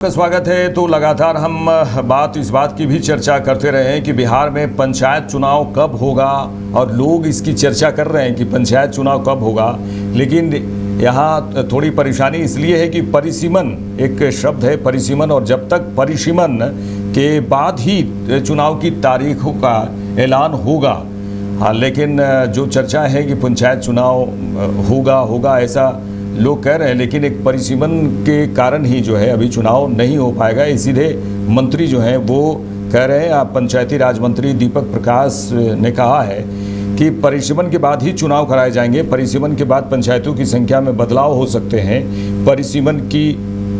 का स्वागत है। तो लगातार हम इस बात की भी चर्चा करते रहे हैं कि बिहार में पंचायत चुनाव कब होगा और लोग इसकी चर्चा कर रहे हैं कि पंचायत चुनाव कब होगा। लेकिन यहाँ थोड़ी परेशानी इसलिए है कि परिसीमन एक शब्द है, परिसीमन, और जब तक परिसीमन के बाद ही चुनाव की तारीखों का ऐलान होगा। हाँ, लेकिन जो चर्चा है कि पंचायत चुनाव होगा ऐसा लोग कह रहे हैं, लेकिन एक परिसीमन के कारण ही जो है अभी चुनाव नहीं हो पाएगा। इसीलिए मंत्री जो हैं वो कह रहे हैं, पंचायती राज मंत्री दीपक प्रकाश ने कहा है कि परिसीमन के बाद ही चुनाव कराए जाएंगे। परिसीमन के बाद पंचायतों की संख्या में बदलाव हो सकते हैं। परिसीमन की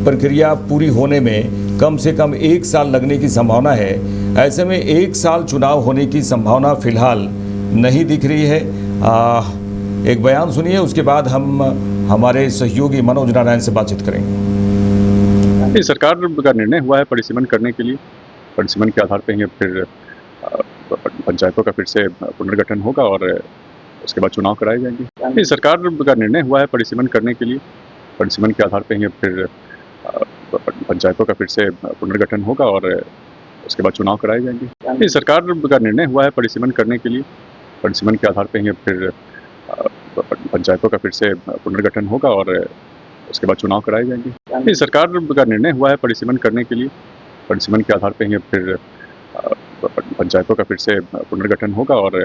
प्रक्रिया पूरी होने में कम से कम 1 साल लगने की संभावना है। ऐसे में 1 साल चुनाव होने की संभावना फिलहाल नहीं दिख रही है। एक बयान सुनिए, उसके बाद हम हमारे सहयोगी मनोज नारायण से बातचीत करेंगे। सरकार का निर्णय हुआ है परिसीमन करने के लिए। परिसीमन के आधार पर ही फिर पंचायतों का फिर से पुनर्गठन होगा और उसके बाद चुनाव कराए जाएंगे। सरकार का निर्णय हुआ है परिसीमन करने के लिए। परिसीमन के आधार पर ही फिर पंचायतों का फिर से पुनर्गठन होगा और उसके बाद चुनाव कराए जाएंगे। सरकार का निर्णय हुआ है परिसीमन करने के लिए। परिसीमन के आधार पर ही फिर पंचायतों का फिर से पुनर्गठन होगा और उसके बाद चुनाव कराए जाएंगे। सरकार का निर्णय हुआ है परिसीमन करने के लिए। परिसीमन के आधार पर ही फिर पंचायतों का फिर से पुनर्गठन होगा और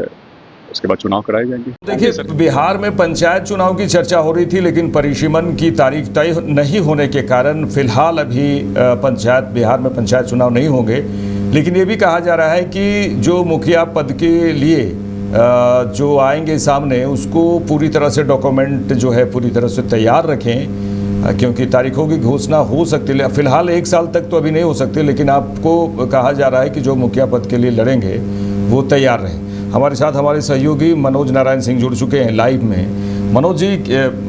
उसके बाद चुनाव कराए जाएंगे। देखिए, बिहार में पंचायत चुनाव की चर्चा हो रही थी, लेकिन परिसीमन की तारीख तय नहीं होने के कारण फिलहाल अभी बिहार में पंचायत चुनाव नहीं होंगे। लेकिन ये भी कहा जा रहा है कि जो मुखिया पद के लिए जो आएंगे सामने, उसको पूरी तरह से डॉक्यूमेंट जो है पूरी तरह से तैयार रखें, क्योंकि तारीखों की घोषणा हो सकती है। फिलहाल 1 साल तक तो अभी नहीं हो सकती, लेकिन आपको कहा जा रहा है कि जो मुखिया पद के लिए लड़ेंगे वो तैयार रहें। हमारे साथ हमारे सहयोगी मनोज नारायण सिंह जुड़ चुके हैं लाइव में। मनोज जी,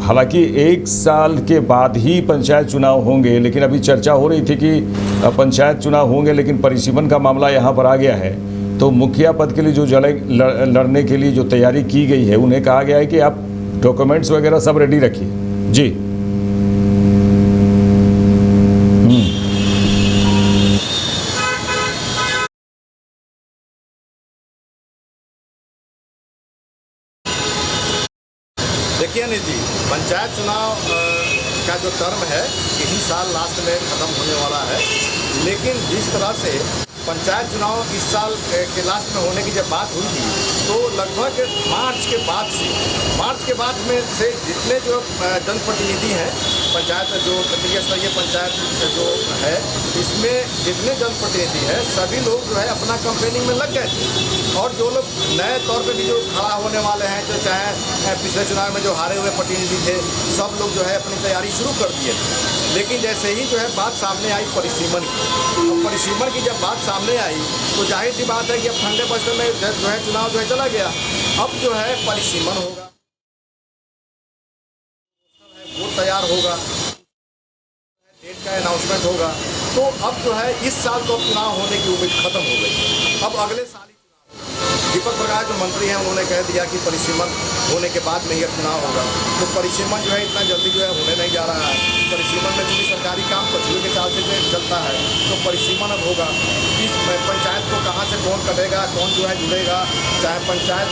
हालांकि 1 साल के बाद ही पंचायत चुनाव होंगे, लेकिन अभी चर्चा हो रही थी कि पंचायत चुनाव होंगे, लेकिन परिसीमन का मामला यहाँ पर आ गया है। तो मुखिया पद के लिए जो लड़ने के लिए जो तैयारी की गई है, उन्हें कहा गया है कि आप डॉक्यूमेंट्स वगैरह सब रेडी रखिए। जी देखिए अनिल जी, पंचायत चुनाव का जो टर्म है इसी साल लास्ट में ख़त्म होने वाला है। लेकिन जिस तरह से पंचायत चुनाव इस साल के लास्ट में होने की जब बात हुई थी, तो लगभग मार्च के बाद में से जितने जो जनप्रतिनिधि हैं, पंचायत जो तृतीय स्तरीय पंचायत जो है, इसमें जितने जनप्रतिनिधि हैं सभी लोग जो है अपना कैंपेनिंग में लग गए थे। और जो लोग नए तौर पे भी जो खड़ा होने वाले हैं, जो चाहे पिछले चुनाव में जो हारे हुए प्रतिनिधि थे, सब लोग जो है अपनी तैयारी शुरू कर दिए थे। लेकिन जैसे ही जो है बात सामने आई परिसीमन की, और परिसीमन की जब बात सामने आई तो जाहिर सी बात है कि अब ठंडे बस्ते में जो है चुनाव जो है चला गया। अब जो है परिसीमन होगा, वो तैयार होगा, डेट का अनाउंसमेंट होगा। तो अब जो है इस साल तो चुनाव होने की उम्मीद खत्म हो गई। अब अगले साल ही दीपक प्रकाश जो मंत्री हैं उन्होंने कह दिया कि परिसीमन होने के बाद में यह चुनाव होगा। तो परिसीमन जो है इतना जल्दी जो है होने नहीं जा रहा है। परिसीमन में चूँकि सरकारी काम पछुए के चाल से चलता है, तो परिसीमन अब होगा। इस पंचायत को कहाँ से कौन कटेगा, कौन जो है जुड़ेगा, चाहे पंचायत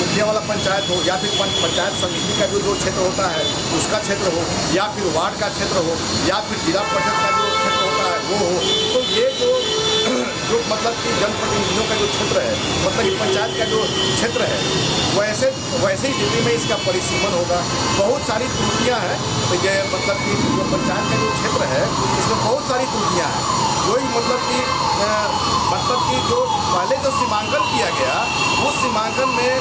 मुखिया वाला पंचायत हो या फिर पंचायत समिति का जो क्षेत्र होता है उसका क्षेत्र हो, या फिर वार्ड का क्षेत्र हो, या फिर जिला परिषद का जो क्षेत्र होता है वो हो। तो ये जो मतलब कि जनप्रतिनिधियों का जो क्षेत्र है, मतलब कि पंचायत का जो क्षेत्र है, वैसे ही स्थिति में इसका परिसीमन होगा। बहुत सारी त्रुटियाँ हैं, तो ये मतलब कि जो पंचायत का जो क्षेत्र है इसमें बहुत सारी त्रुटियाँ हैं। वही मतलब कि जो पहले जो सीमांकन किया गया, उस सीमांकन में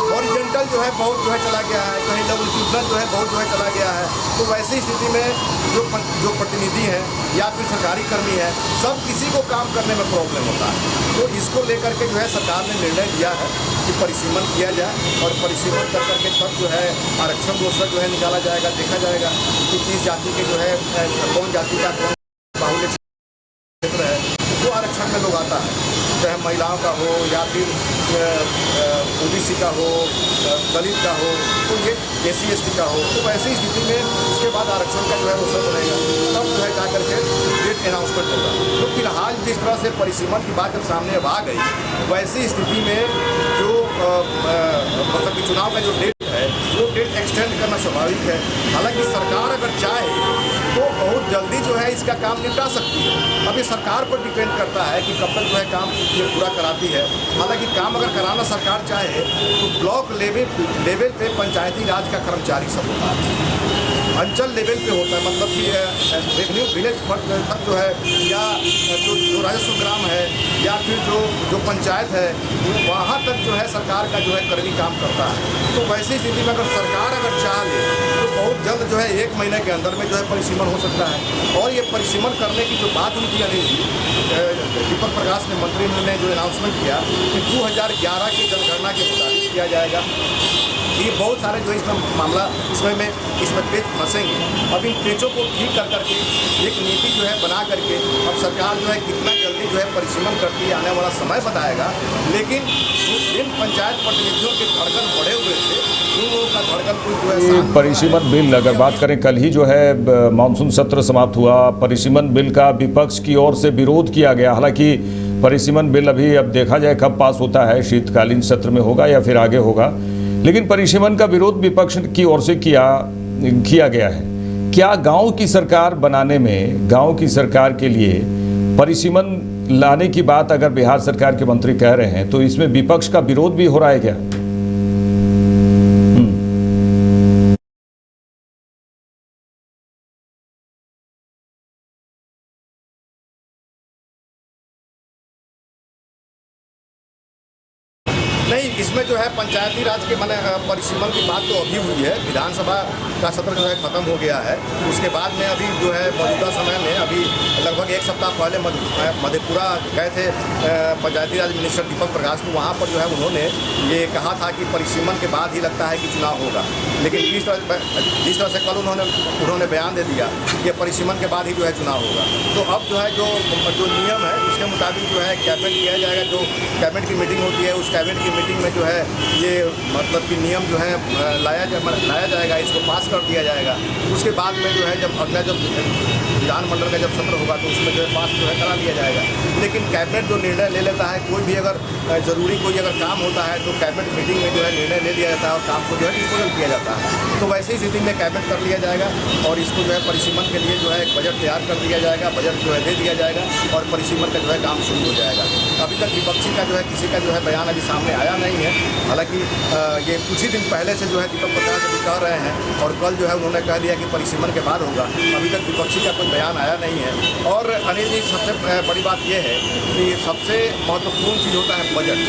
हॉरिजॉन्टल जो है बहुत जो है चला गया है, कहीं लॉन्जिट्यूडनल जो है बहुत जो है चला गया है। तो वैसी स्थिति में जो प्रतिनिधि हैं या फिर सरकारी कर्मी है, सब किसी को काम करने में प्रॉब्लम होता है। तो इसको लेकर के जो है सरकार ने निर्णय लिया है कि परिसीमन किया जाए, और परिसीमन कर करके तब जो है आरक्षण रोस्टर जो है निकाला जाएगा। देखा जाएगा कि किस जाति के जो है कौन जाति का कौन बाहुल्य क्षेत्र है, जो आरक्षण में लोग आता है, चाहे चाहे महिलाओं का हो या फिर ओबीसी का हो, दलित का हो, तो ये SC/ST का हो, तो ऐसी स्थिति में उसके बाद आरक्षण का जो है अवसर बनेगा, तब जो है जा करके डेट अनाउंसमेंट होगा। तो फिलहाल जिस तरह से परिसीमन की बात जब सामने अब आ गई, वैसी स्थिति में जो मतलब कि चुनाव का जो डेट है वो डेट एक्सटेंड करना स्वाभाविक है। हालांकि सरकार अगर चाहे तो बहुत जल्दी जो है इसका काम निपटा सकती है। अभी सरकार पर डिपेंड करता है कि कब तक जो है काम ये पूरा कराती है। हालांकि काम अगर कराना सरकार चाहे तो ब्लॉक लेवल पे पंचायती राज का कर्मचारी सब होता है, अंचल लेवल पे होता है, मतलब कि रेवेन्यू विलेज तक जो है, या जो राजस्व ग्राम है, या फिर जो पंचायत है, वहाँ तक जो है सरकार का जो है कर्मी काम करता है। तो वैसी स्थिति में अगर सरकार चाह ले तो बहुत जल्द जो है 1 महीने के अंदर में जो है परिसीमन हो सकता है। और ये परिसीमन करने की जो बात हुई थी अनिल जी, दीपक प्रकाश ने मंत्री ने जो अनाउंसमेंट किया कि 2011 की जनगणना के मुताबिक किया जाएगा। ये बहुत सारे जो इसमें मामला इसमें पेच फंसेंगे। अब इन पेचों को ठीक कर करके एक नीति जो है बना करके अब सरकार जो है कितना जल्दी जो है परिसीमन करती है आने वाला समय बताएगा। लेकिन जिन पंचायत प्रतिनिधियों के धड़कन बढ़े हुए थे उन लोगों का धड़कन कोई जो है परिसीमन बिल अगर बात करें, कल ही जो है मानसून सत्र समाप्त हुआ, परिसीमन बिल का विपक्ष की ओर से विरोध किया गया। हालांकि परिसीमन बिल अभी अब देखा जाए कब पास होता है, शीतकालीन सत्र में होगा या फिर आगे होगा, लेकिन परिसीमन का विरोध विपक्ष की ओर से किया गया है। क्या गांव की सरकार बनाने में, गांव की सरकार के लिए परिसीमन लाने की बात अगर बिहार सरकार के मंत्री कह रहे हैं तो इसमें विपक्ष का विरोध भी हो रहा है क्या? नहीं, इसमें जो है पंचायती राज के माने परिसीमन की बात तो अभी हुई है। विधानसभा का सत्र जो है ख़त्म हो गया है। उसके बाद में अभी जो है मौजूदा समय में अभी लगभग 1 सप्ताह पहले मधेपुरा गए थे पंचायती राज मिनिस्टर दीपक प्रकाश को। वहाँ पर जो है उन्होंने ये कहा था कि परिसीमन के बाद ही लगता है कि चुनाव होगा। लेकिन जिस तरह से कल उन्होंने बयान दे दिया कि परिसीमन के बाद ही जो है चुनाव होगा, तो अब जो है जो नियम है उसके मुताबिक जो है कैबिनेट किया जाएगा। जो कैबिनेट की मीटिंग होती है उस कैबिनेट की मीटिंग में जो है ये मतलब कि नियम जो है लाया जाएगा, इसको पास कर दिया जाएगा। उसके बाद में जो है जब अगला विधानमंडल का जब सत्र होगा तो उसमें जो है पास जो है करा लिया जाएगा। लेकिन कैबिनेट जो निर्णय ले लेता है, कोई भी अगर ज़रूरी कोई अगर काम होता है तो कैबिनेट मीटिंग में जो है निर्णय ले लिया जाता है और काम को जो है डिस्पोजल किया जाता है। तो वैसी स्थिति में कैबिनेट कर लिया जाएगा और इसको जो है परिसीमन के लिए जो है एक बजट तैयार कर दिया जाएगा, बजट जो है दे दिया जाएगा और परिसीमन का जो है काम शुरू हो जाएगा। अभी तक विपक्षी का जो है किसी का जो है बयान अभी सामने आया नहीं है। हालांकि ये कुछ ही दिन पहले से जो है दीपक प्रकाश अभी कह रहे हैं और कल जो है उन्होंने कह दिया कि परिसीमन के बाद होगा। अभी तक विपक्षी का कोई बयान आया नहीं है। और अनिल जी, सबसे बड़ी बात यह है कि सबसे महत्वपूर्ण चीज़ होता है बजट।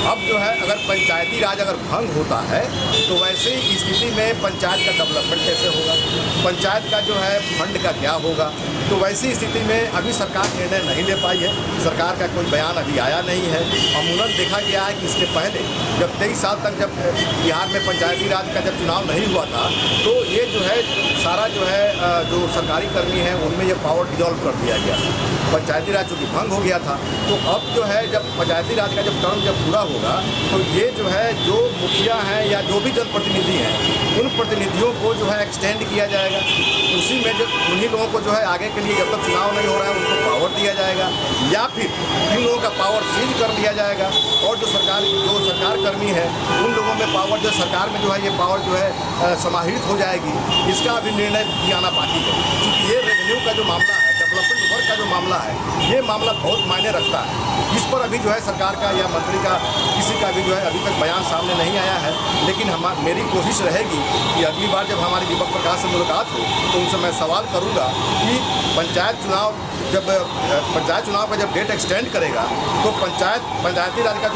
अब जो है अगर पंचायती राज अगर भंग होता है तो वैसे ही स्थिति में पंचायत का डेवलपमेंट कैसे होगा, पंचायत का जो है फंड का क्या होगा। तो वैसी स्थिति में अभी सरकार निर्णय नहीं ले पाई है। सरकार का कोई बयान अभी आया नहीं है। अमूमन देखा गया है कि इसके पहले जब 23 साल तक जब बिहार में पंचायती राज का जब चुनाव नहीं हुआ था तो ये जो है सारा जो है जो सरकारी कर्मी हैं उनमें ये पावर डिजॉल्व कर दिया गया। पंचायती राज चूँकि भंग हो गया था तो अब जो है जब पंचायती राज का जब टर्म जब पूरा होगा तो ये जो है जो मुखिया हैं या जो भी जनप्रतिनिधि हैं उन प्रतिनिधियों को जो है एक्सटेंड किया जाएगा। उसी में जो उन्हीं लोगों को जो है आगे के लिए जब तक चुनाव नहीं हो रहा है उनको पावर दिया जाएगा या फिर इन लोगों का पावर सीज कर लिया जाएगा। और जो सरकार कर्मी है उन लोगों में पावर जो सरकार में जो है ये पावर जो है समाहित हो जाएगी। इसका अभी निर्णय भी आना बाकी है क्योंकि ये रेवेन्यू का जो मामला है, डेवलपमेंट वर्क का जो मामला है, ये मामला बहुत मायने रखता है। इस पर अभी जो है सरकार का या मंत्री का किसी का भी जो है अभी तक बयान सामने नहीं आया है। लेकिन मेरी कोशिश रहेगी कि अगली बार जब हमारी दीपक प्रकाश से मुलाकात हो तो उनसे मैं सवाल करूंगा कि पंचायत चुनाव का जब डेट एक्सटेंड करेगा तो पंचायती राज का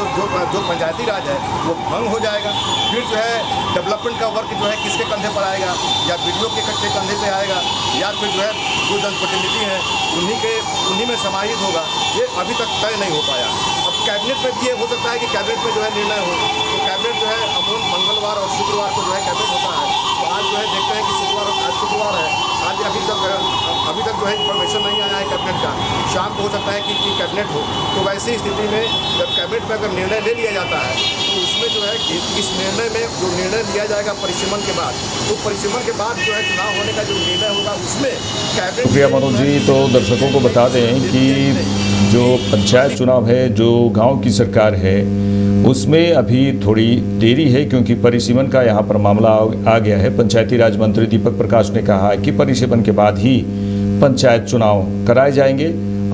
जो पंचायती राज है वो भंग हो जाएगा। फिर जो है डेवलपमेंट का वर्क जो है किसके कंधे पर आएगा, या बीडीओ के कंधे पे आएगा, या फिर जो है जो जनप्रतिनिधि हैं उन्हीं में समाहित होगा। ये अभी तक तय नहीं हो पाया। अब कैबिनेट में भी ये हो सकता है कि कैबिनेट में जो है निर्णय हो तो कैबिनेट जो है अमूमन मंगलवार और शुक्रवार को जो है कैबिनेट होता है। तो आज जो है देखते हैं कि आज शुक्रवार है, आज अभी तक जो है इन्फॉर्मेशन नहीं आया है कैबिनेट का। शाम को हो सकता है कि कैबिनेट हो। तो वैसी स्थिति में जब कैबिनेट में अगर निर्णय ले लिया जाता है तो उसमें जो है इस निर्णय में जो निर्णय लिया जाएगा परिसीमन के बाद, तो परिसीमन के बाद जो है चुनाव होने का जो निर्णय होगा उसमें कैबिनेट। शुक्रिया मनोज जी। तो दर्शकों को बता दें कि जो पंचायत चुनाव है, जो गांव की सरकार है, उसमें अभी थोड़ी देरी है क्योंकि परिसीमन का यहाँ पर मामला आ गया है। पंचायती राज मंत्री दीपक प्रकाश ने कहा है कि परिसीमन के बाद ही पंचायत चुनाव कराए जाएंगे।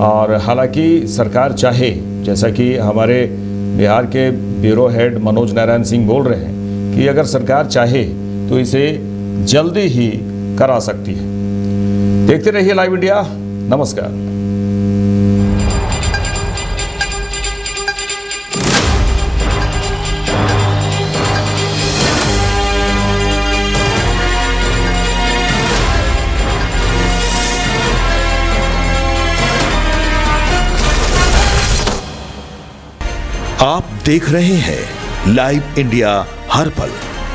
और हालांकि सरकार चाहे, जैसा कि हमारे बिहार के ब्यूरो हेड मनोज नारायण सिंह बोल रहे हैं कि अगर सरकार चाहे तो इसे जल्दी ही करा सकती है। देखते रहिए लाइव इंडिया। नमस्कार। आप देख रहे हैं लाइव इंडिया हर पल।